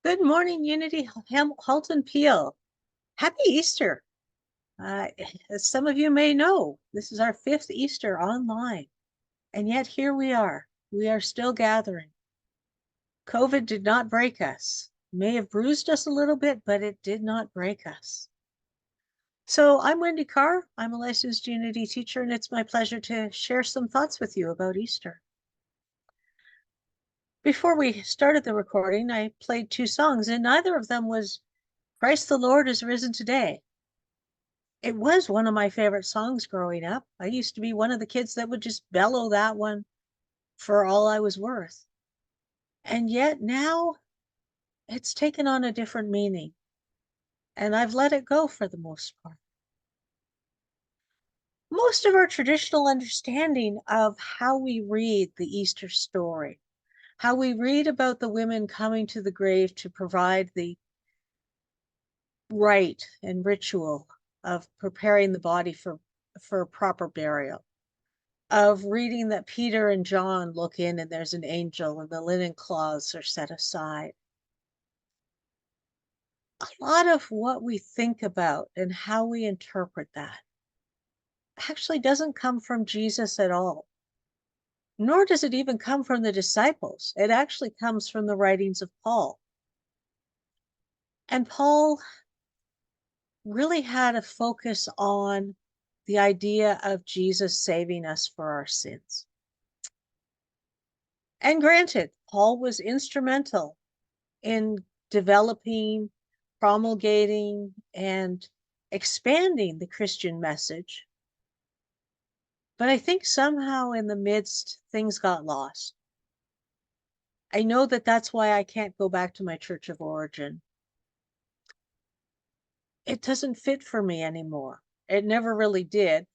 Good morning, Unity Halton Peel. Happy Easter. Uh, as some of you may know, this is our fifth Easter online, and yet here we are. We are still gathering. COVID did not break us. May have bruised us a little bit, but it did not break us. So I'm Wendy Carr. I'm a licensed Unity teacher, and it's my pleasure to share some thoughts with you about Easter. Before we started the recording, I played two songs, and neither of them was Christ the Lord is risen today. It was one of my favorite songs growing up. I used to be one of the kids that would just bellow that one for all I was worth. And yet now it's taken on a different meaning, and I've let it go for the most part. Most of our traditional understanding of how we read the Easter story, how we read about the women coming to the grave to provide the rite and ritual of preparing the body for proper burial, of reading that Peter and John look in and there's an angel and the linen cloths are set aside. A lot of what we think about and how we interpret that actually doesn't come from Jesus at all, nor does it even come from the disciples. It actually comes from the writings of Paul. And Paul really had a focus on the idea of Jesus saving us for our sins. And granted, Paul was instrumental in developing, promulgating, and expanding the Christian message. But I think somehow in the midst, things got lost. I know that that's why I can't go back to my church of origin. It doesn't fit for me anymore. It never really did.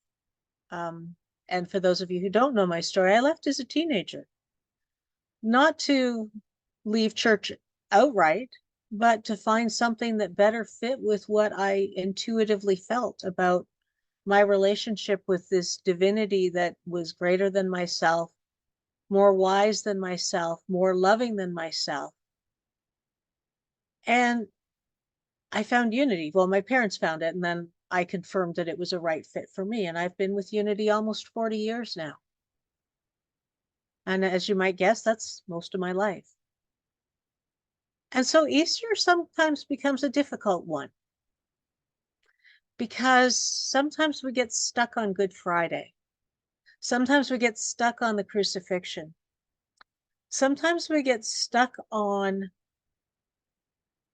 And for those of you who don't know my story, I left as a teenager, not to leave church outright, but to find something that better fit with what I intuitively felt about my relationship with this divinity that was greater than myself, more wise than myself, more loving than myself. And I found Unity. Well, my parents found it, and then I confirmed that it was a right fit for me. And I've been with Unity almost 40 years now. And as you might guess, that's most of my life. And so Easter sometimes becomes a difficult one because sometimes we get stuck on Good Friday. Sometimes we get stuck on the crucifixion. Sometimes we get stuck on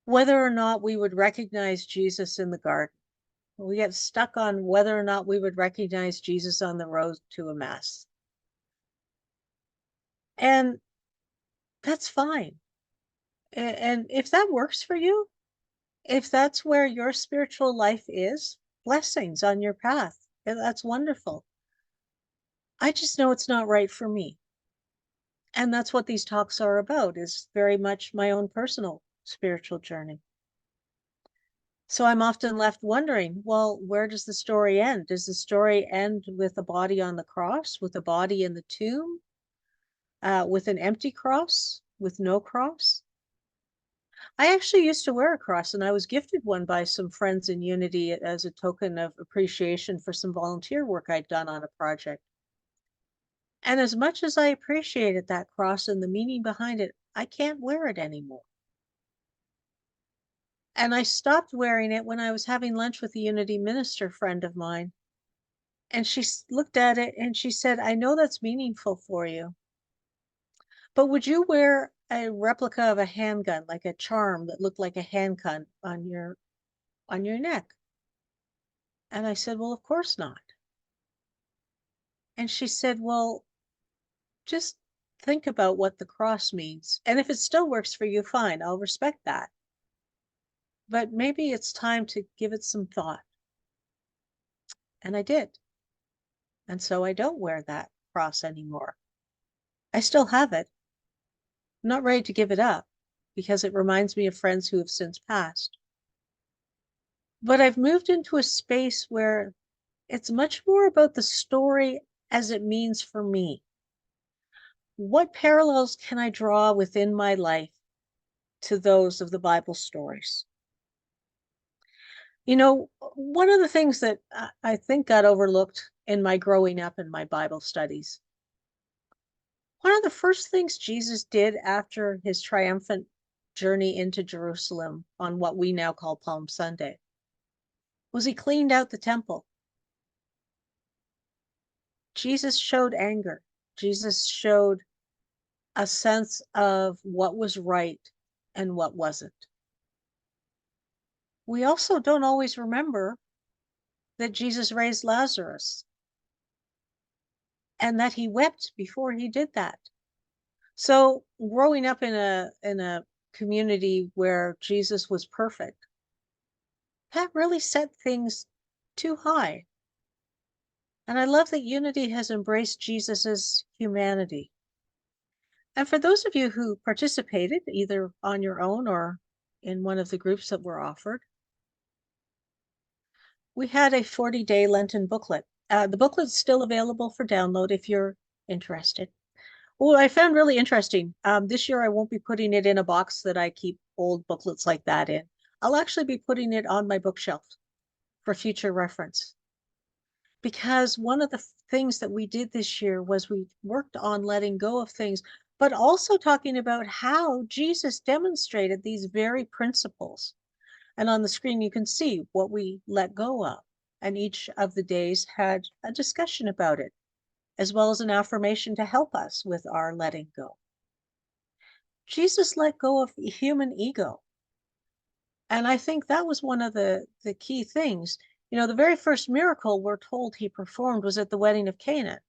whether or not we would recognize Jesus in the garden. We get stuck on whether or not we would recognize Jesus on the road to Emmaus. And that's fine. And if that works for you, if that's where your spiritual life is, blessings on your path. That's wonderful. I just know it's not right for me. And that's what these talks are about, is very much my own personal spiritual journey. So I'm often left wondering, well, where does the story end? Does the story end with a body on the cross, with a body in the tomb, with an empty cross, with no cross? I actually used to wear a cross, and I was gifted one by some friends in Unity as a token of appreciation for some volunteer work I'd done on a project. And as much as I appreciated that cross and the meaning behind it, I can't wear it anymore. And I stopped wearing it when I was having lunch with a Unity minister friend of mine. And she looked at it and she said, I know that's meaningful for you, but would you wear a replica of a handgun, like a charm that looked like a handgun on your neck? And I said, well, of course not. And she said, well, just think about what the cross means. And if it still works for you, fine, I'll respect that. But maybe it's time to give it some thought. And I did. And so I don't wear that cross anymore. I still have it. I'm not ready to give it up because it reminds me of friends who have since passed. But I've moved into a space where it's much more about the story as it means for me. What parallels can I draw within my life to those of the Bible stories. You know, one of the things that I think got overlooked in my growing up in my Bible studies, one of the first things Jesus did after his triumphant journey into Jerusalem on what we now call Palm Sunday was he cleaned out the temple. Jesus showed anger. Jesus showed a sense of what was right and what wasn't. We also don't always remember that Jesus raised Lazarus and that he wept before he did that. So growing up in a community where Jesus was perfect, that really set things too high. And I love that Unity has embraced Jesus's humanity. And for those of you who participated, either on your own or in one of the groups that were offered, we had a 40-day Lenten booklet. The booklet's still available for download if you're interested. Well, I found really interesting. This year I won't be putting it in a box that I keep old booklets like that in. I'll actually be putting it on my bookshelf for future reference. Because one of the things that we did this year was we worked on letting go of things, but also talking about how Jesus demonstrated these very principles. And on the screen, you can see what we let go of. And each of the days had a discussion about it, as well as an affirmation to help us with our letting go. Jesus let go of human ego. And I think that was one of the key things. You know, the very first miracle we're told he performed was at the wedding of Cana.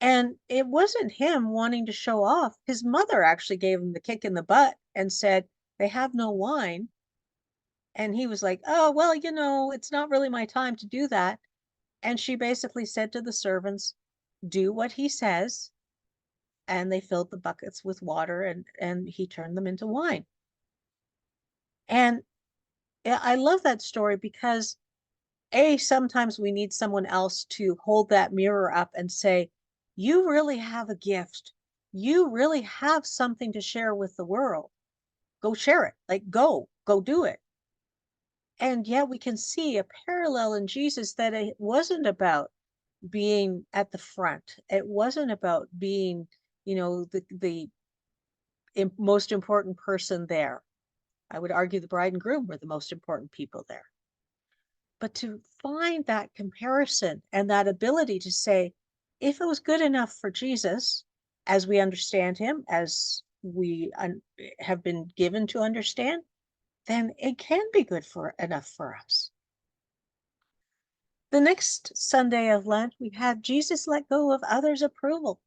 And it wasn't him wanting to show off. His mother actually gave him the kick in the butt and said, they have no wine. And he was like, oh, well, you know, it's not really my time to do that. And she basically said to the servants, do what he says. And they filled the buckets with water and he turned them into wine. And I love that story because sometimes we need someone else to hold that mirror up and say, you really have a gift. You really have something to share with the world. Go share it. Like, go do it. And yet we can see a parallel in Jesus that it wasn't about being at the front. It wasn't about being, you know, the most important person there. I would argue the bride and groom were the most important people there. But to find that comparison and that ability to say, if it was good enough for Jesus, as we understand him, as we have been given to understand, then it can be good enough for us. The next Sunday of Lent, we had Jesus let go of others' approval.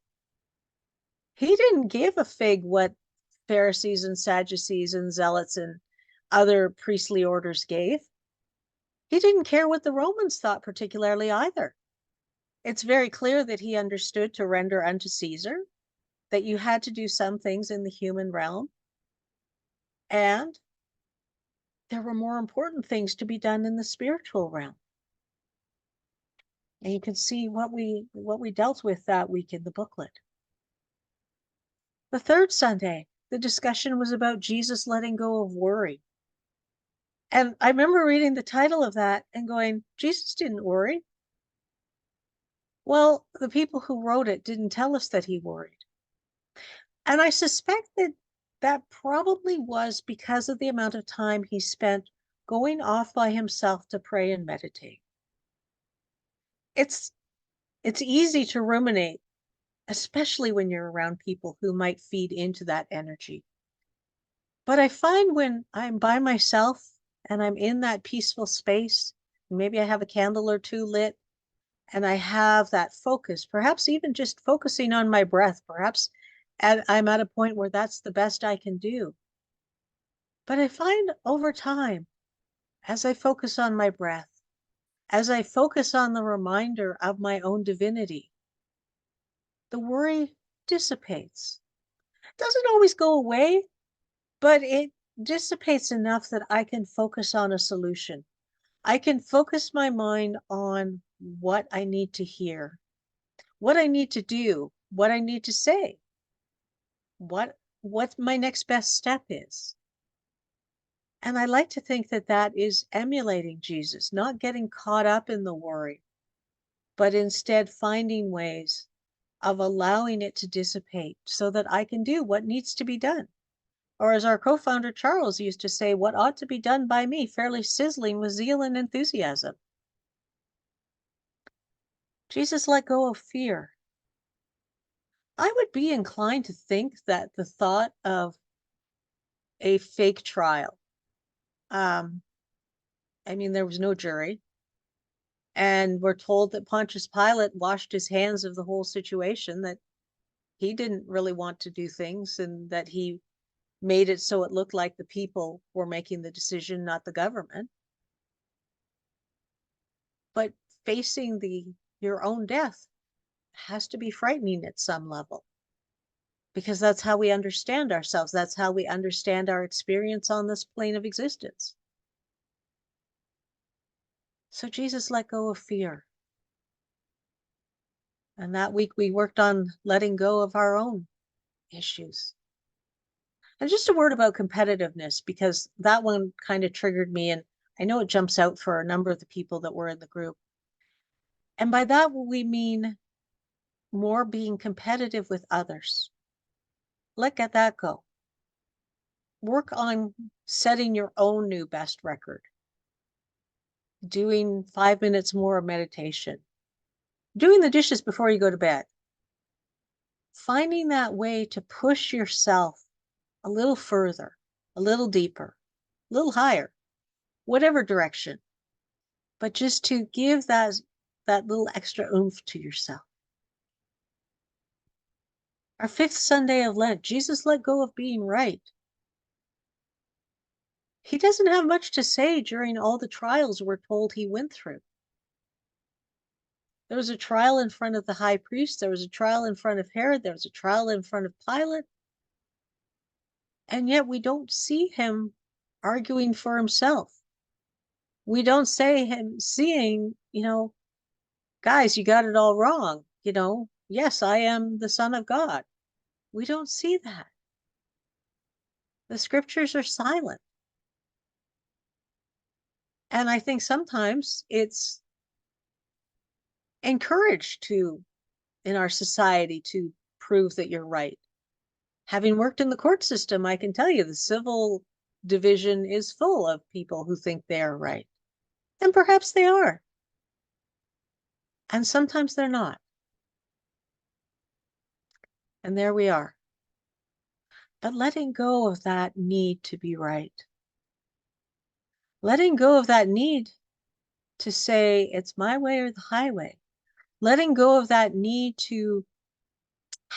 He didn't give a fig what Pharisees and Sadducees and zealots and other priestly orders gave. He didn't care what the Romans thought particularly either. It's very clear that he understood to render unto Caesar, that you had to do some things in the human realm, and there were more important things to be done in the spiritual realm. And you can see what we dealt with that week in the booklet. The third Sunday, the discussion was about Jesus letting go of worry. And I remember reading the title of that and going, Jesus didn't worry. Well, the people who wrote it didn't tell us that he worried. And I suspect that that probably was because of the amount of time he spent going off by himself to pray and meditate. It's easy to ruminate, especially when you're around people who might feed into that energy. But I find when I'm by myself and I'm in that peaceful space, maybe I have a candle or two lit, and I have that focus, perhaps even just focusing on my breath, perhaps I'm at a point where that's the best I can do. But I find over time, as I focus on my breath, as I focus on the reminder of my own divinity, the worry dissipates. It doesn't always go away, but it dissipates enough that I can focus on a solution. I can focus my mind on what I need to hear, what I need to do, what I need to say, what my next best step is. And I like to think that that is emulating Jesus, not getting caught up in the worry, but instead finding ways of allowing it to dissipate so that I can do what needs to be done. Or as our co-founder Charles used to say, what ought to be done by me, fairly sizzling with zeal and enthusiasm. Jesus let go of fear. I would be inclined to think that the thought of a fake trial, um, I mean, there was no jury, and we're told that Pontius Pilate washed his hands of the whole situation, that he didn't really want to do things, and that he made it so it looked like the people were making the decision, not the government. But facing your own death has to be frightening at some level, because that's how we understand ourselves. That's how we understand our experience on this plane of existence. So Jesus let go of fear. And that week we worked on letting go of our own issues. And just a word about competitiveness, because that one kind of triggered me. And I know it jumps out for a number of the people that were in the group. And by that, we mean more being competitive with others. Let that go. Work on setting your own new best record, doing 5 minutes more of meditation, doing the dishes before you go to bed, finding that way to push yourself a little further, a little deeper, a little higher, whatever direction, but just to give that little extra oomph to yourself. Our fifth Sunday of Lent, Jesus let go of being right. He doesn't have much to say during all the trials we're told he went through. There was a trial in front of the high priest. There was a trial in front of Herod. There was a trial in front of Pilate. And yet we don't see him arguing for himself. We don't say him seeing, guys, you got it all wrong. Yes, I am the Son of God. We don't see that. The scriptures are silent. And I think sometimes it's encouraged in our society to prove that you're right. Having worked in the court system, I can tell you the civil division is full of people who think they are right. And perhaps they are. And sometimes they're not. And there we are. But letting go of that need to be right. Letting go of that need to say it's my way or the highway. Letting go of that need to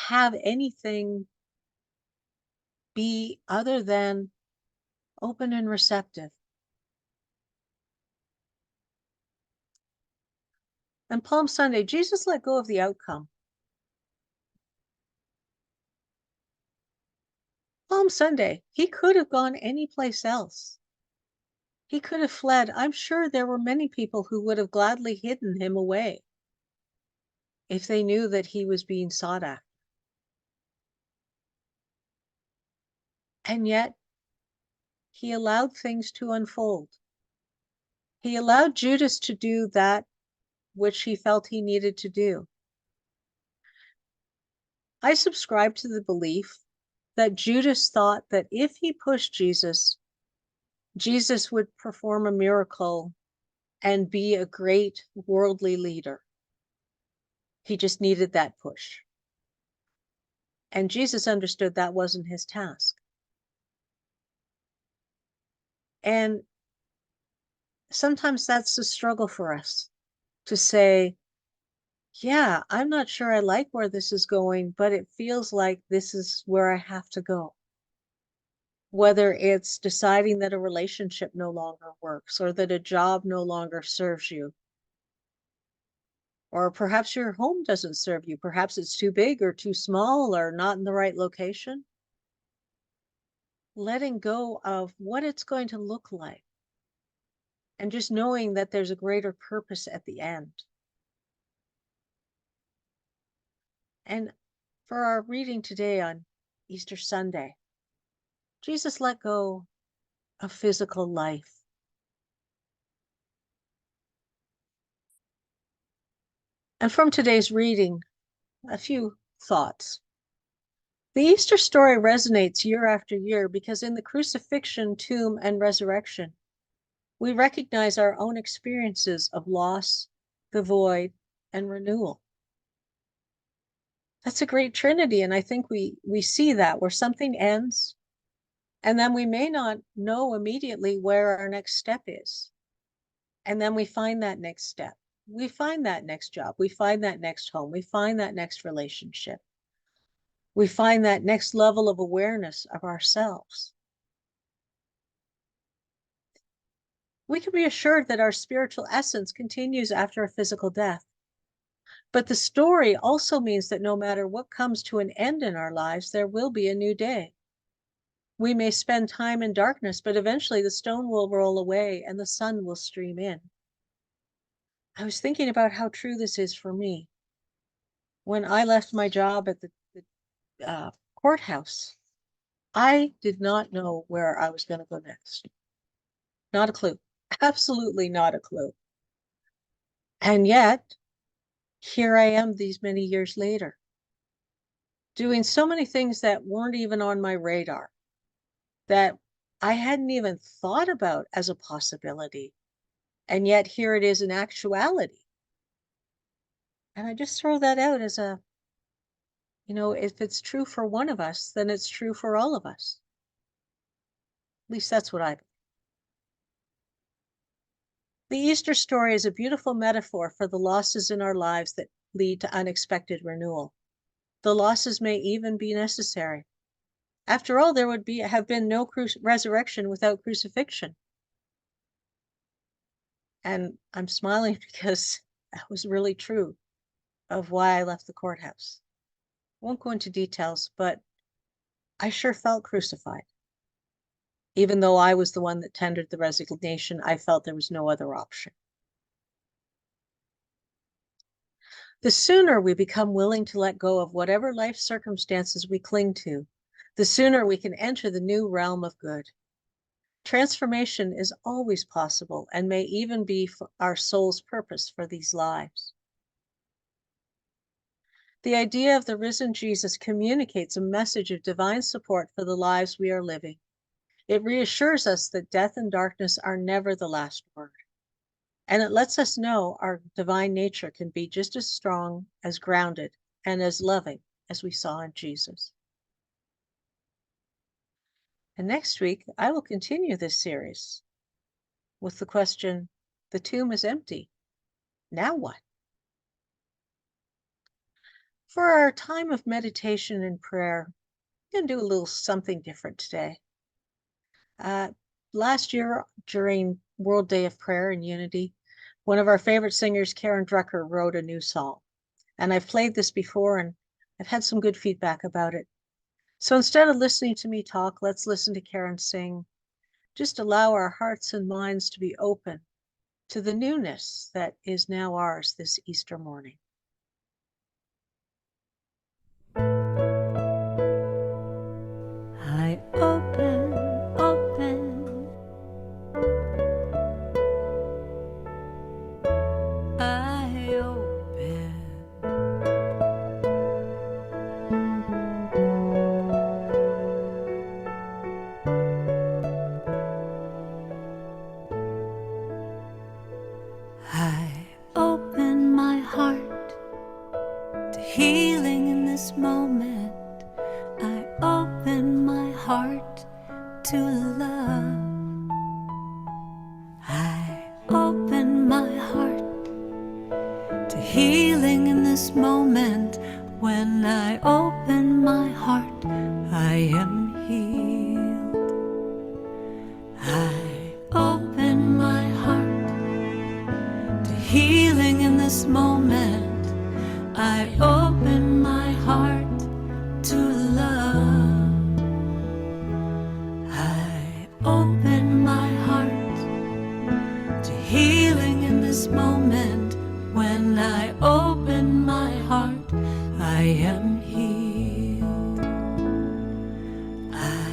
have anything be other than open and receptive. And Palm Sunday, Jesus let go of the outcome. Palm Sunday, he could have gone any place else. He could have fled. I'm sure there were many people who would have gladly hidden him away if they knew that he was being sought after. And yet, he allowed things to unfold. He allowed Judas to do that which he felt he needed to do. I subscribe to the belief that Judas thought that if he pushed Jesus, Jesus would perform a miracle and be a great worldly leader. He just needed that push. And Jesus understood that wasn't his task. And sometimes that's the struggle for us to say, yeah, I'm not sure I like where this is going, but it feels like this is where I have to go. Whether it's deciding that a relationship no longer works or that a job no longer serves you, or perhaps your home doesn't serve you. Perhaps it's too big or too small or not in the right location. Letting go of what it's going to look like and just knowing that there's a greater purpose at the end. And for our reading today on Easter Sunday, Jesus let go of physical life. And from today's reading, a few thoughts. The Easter story resonates year after year because in the crucifixion, tomb, and resurrection, we recognize our own experiences of loss, the void, and renewal. That's a great trinity, and I think we see that where something ends, and then we may not know immediately where our next step is. And then we find that next step. We find that next job. We find that next home. We find that next relationship. We find that next level of awareness of ourselves. We can be assured that our spiritual essence continues after a physical death. But the story also means that no matter what comes to an end in our lives, there will be a new day. We may spend time in darkness, but eventually the stone will roll away and the sun will stream in. I was thinking about how true this is for me. When I left my job at the courthouse, I did not know where I was going to go next. Not a clue. Absolutely not a clue. And yet, here I am these many years later, doing so many things that weren't even on my radar, that I hadn't even thought about as a possibility. And yet here it is in actuality. And I just throw that out as a, if it's true for one of us, then it's true for all of us. At least that's what I believe. The Easter story is a beautiful metaphor for the losses in our lives that lead to unexpected renewal. The losses may even be necessary. After all, there would have been no resurrection without crucifixion. And I'm smiling because that was really true of why I left the courthouse. I won't go into details, but I sure felt crucified. Even though I was the one that tendered the resignation, I felt there was no other option. The sooner we become willing to let go of whatever life circumstances we cling to, the sooner we can enter the new realm of good. Transformation is always possible and may even be our soul's purpose for these lives. The idea of the risen Jesus communicates a message of divine support for the lives we are living. It reassures us that death and darkness are never the last word. And it lets us know our divine nature can be just as strong, as grounded, and as loving as we saw in Jesus. And next week, I will continue this series with the question, the tomb is empty. Now what? For our time of meditation and prayer, I'm going to do a little something different today. Last year, during World Day of Prayer and Unity, one of our favorite singers, Karen Drucker, wrote a new song. And I've played this before and I've had some good feedback about it. So instead of listening to me talk, let's listen to Karen sing. Just allow our hearts and minds to be open to the newness that is now ours this Easter morning. I open, I open. I open my heart to healing in this moment. I open my heart to love. I open my heart to healing in this moment. When I open my heart, I am healed. I open my heart to healing in this moment. I open my heart to love. I open my heart to healing in this moment. When I open my heart, I am healed. I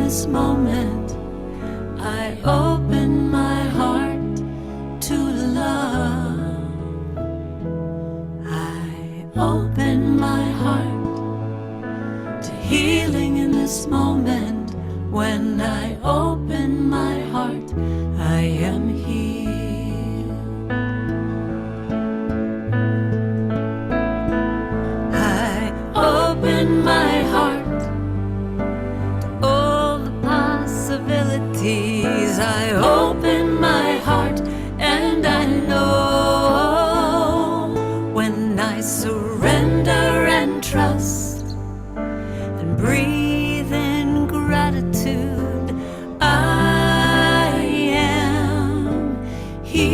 this moment, I open my heart to love. I open my heart to healing in this moment. When I open my heart, I am healed. I open my heart to all the possibilities. I open my heart, and I know when I surrender and trust and breathe in gratitude, I am healed.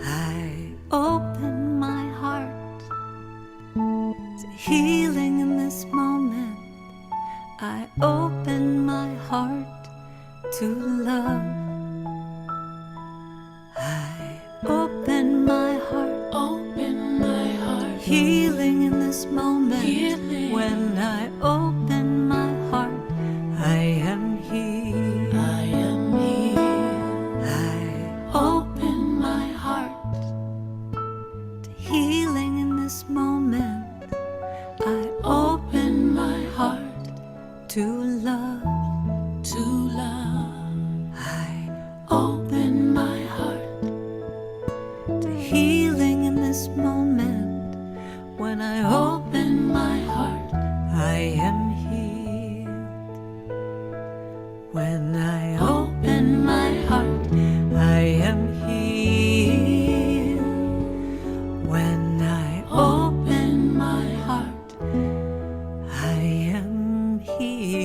I open my heart to healing in this moment. I open my heart to love. I open my heart, healing in this moment. When I open my heart, I am healed. I open my heart to healing in this moment. I open my heart to love. I open my heart to healing in this moment. When I open my heart, I am healed. When I open my heart, I am healed. When I open my heart, I am healed.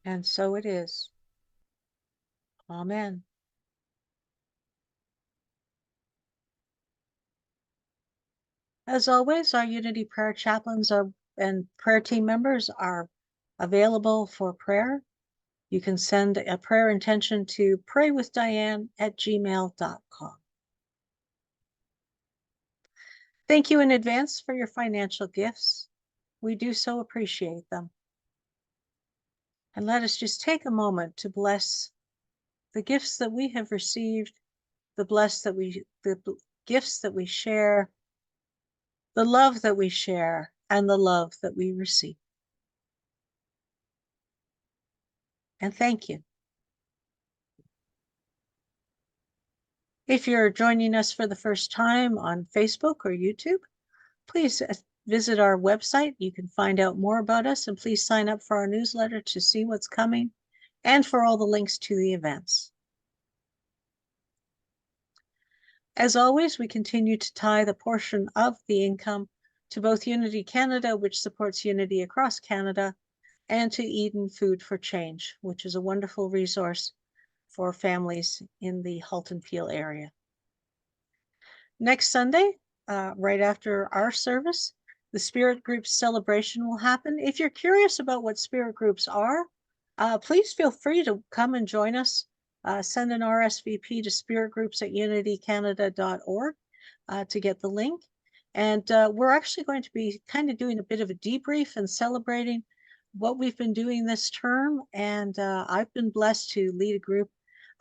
And so it is. Amen. As always, our Unity Prayer chaplains and prayer team members are available for prayer. You can send a prayer intention to praywithdiane@gmail.com. Thank you in advance for your financial gifts. We do so appreciate them. And let us just take a moment to bless the gifts that we have received, the gifts that we share, the love that we share, and the love that we receive. And thank you. If you're joining us for the first time on Facebook or YouTube, please visit our website. You can find out more about us, and please sign up for our newsletter to see what's coming and for all the links to the events. As always, we continue to tithe a portion of the income to both Unity Canada, which supports Unity across Canada, and to Eden Food for Change, which is a wonderful resource for families in the Halton Peel area. Next Sunday, right after our service, the Spirit Groups celebration will happen. If you're curious about what Spirit Groups are, please feel free to come and join us. Send an RSVP to spiritgroups@unitycanada.org to get the link. And we're actually going to be kind of doing a bit of a debrief and celebrating what we've been doing this term. And I've been blessed to lead a group.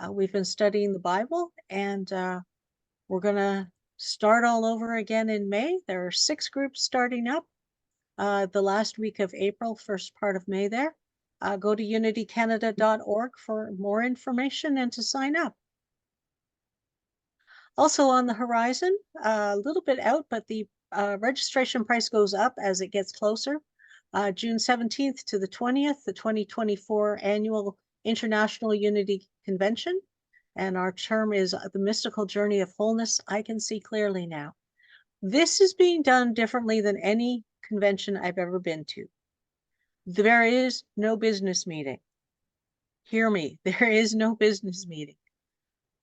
We've been studying the Bible, and we're going to start all over again in May. There are 6 groups starting up the last week of April, first part of May there. Go to unitycanada.org for more information and to sign up. Also on the horizon, a little bit out, but the registration price goes up as it gets closer. June 17th to the 20th, the 2024 Annual International Unity Convention. And our term is The Mystical Journey of Wholeness. I Can See Clearly Now. This is being done differently than any convention I've ever been to. There is no business meeting. Hear me, there is no business meeting.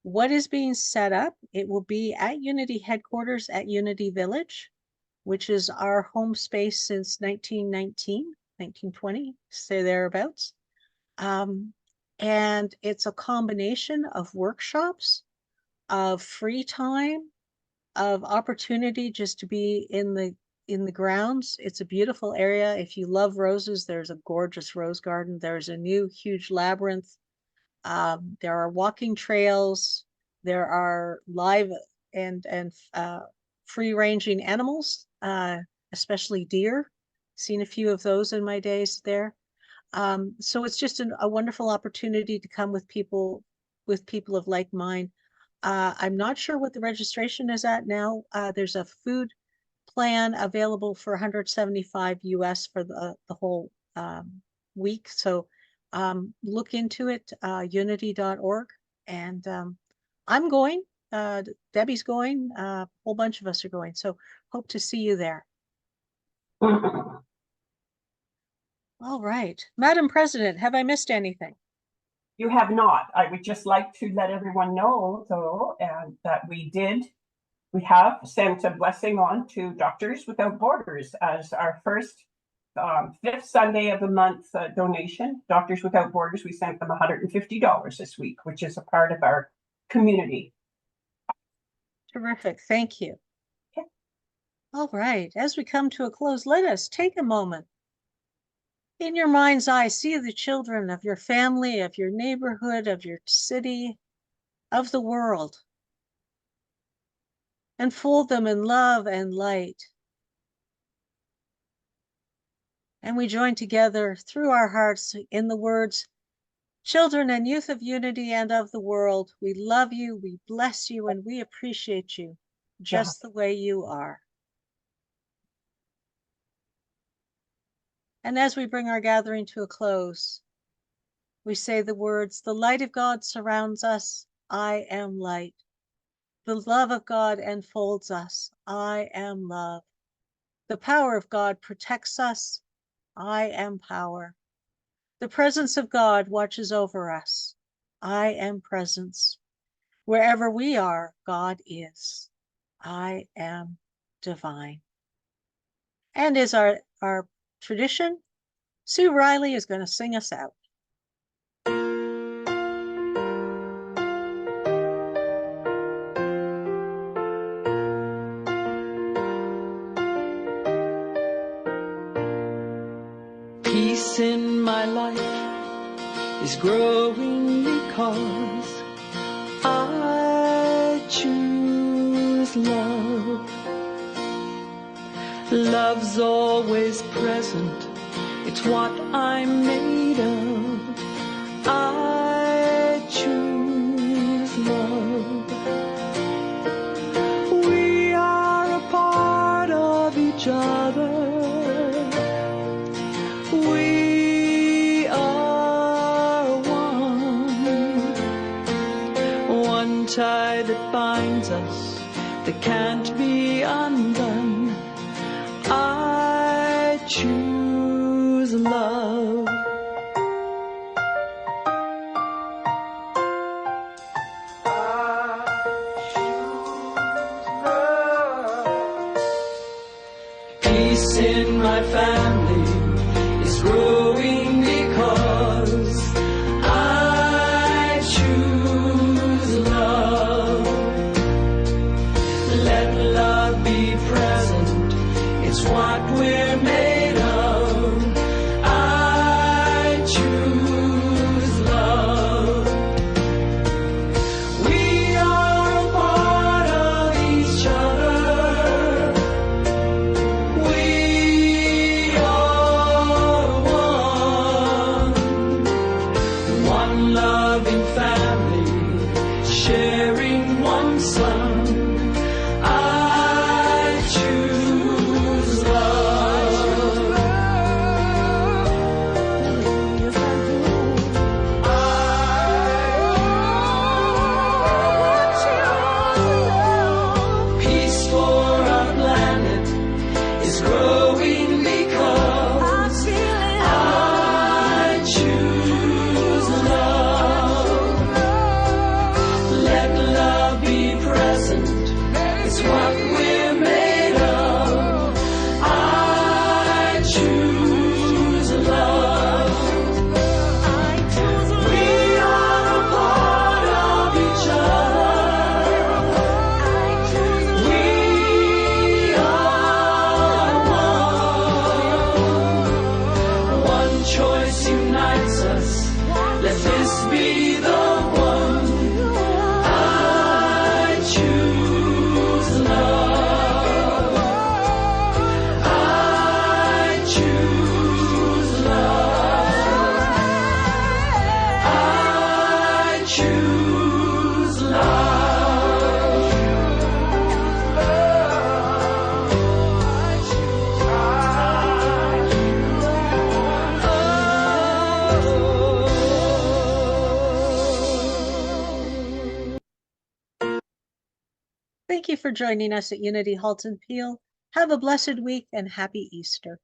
What is being set up? It will be at Unity headquarters at Unity Village, which is our home space since 1919, 1920, say thereabouts. And it's a combination of workshops, of free time, of opportunity just to be in the grounds. It's a beautiful area. If you love roses, there's a gorgeous rose garden. There's a new huge labyrinth. There are walking trails. There are live and free ranging animals, especially deer. Seen a few of those in my days there. So it's just a wonderful opportunity to come with people of like mind. I'm not sure what the registration is at now. There's a food plan available for 175 US for the whole week. So look into it, unity.org. And I'm going, Debbie's going, a whole bunch of us are going. So hope to see you there. All right. Madam President, have I missed anything? You have not. I would just like to let everyone know, though, and that we have sent a blessing on to Doctors Without Borders as our first fifth Sunday of the month donation. Doctors Without Borders, we sent them $150 this week, which is a part of our community. Terrific. Thank you. Okay. All right. As we come to a close, let us take a moment. In your mind's eye, see the children of your family, of your neighborhood, of your city, of the world. And fold them in love and light. And we join together through our hearts in the words, children and youth of unity and of the world, we love you, we bless you, and we appreciate you just the way you are. And as we bring our gathering to a close, we say the words, the light of God surrounds us, I am light. The love of God enfolds us, I am love. The power of God protects us, I am power. The presence of God watches over us, I am presence. Wherever we are, God is, I am divine. And as our tradition, Sue Riley is going to sing us out. Peace in my life is growing because I choose love. Love's always present, it's what I'm made of. I choose love. We are a part of each other. We are one tie that binds us, that can't be undone. I choose love. Peace in my family is growing because I choose love. Let love be present, it's what we're made of. I choose love. We are a part of each other. We are one loving family, sharing one sun. Thank you for joining us at Unity Halton Peel. Have a blessed week and happy Easter.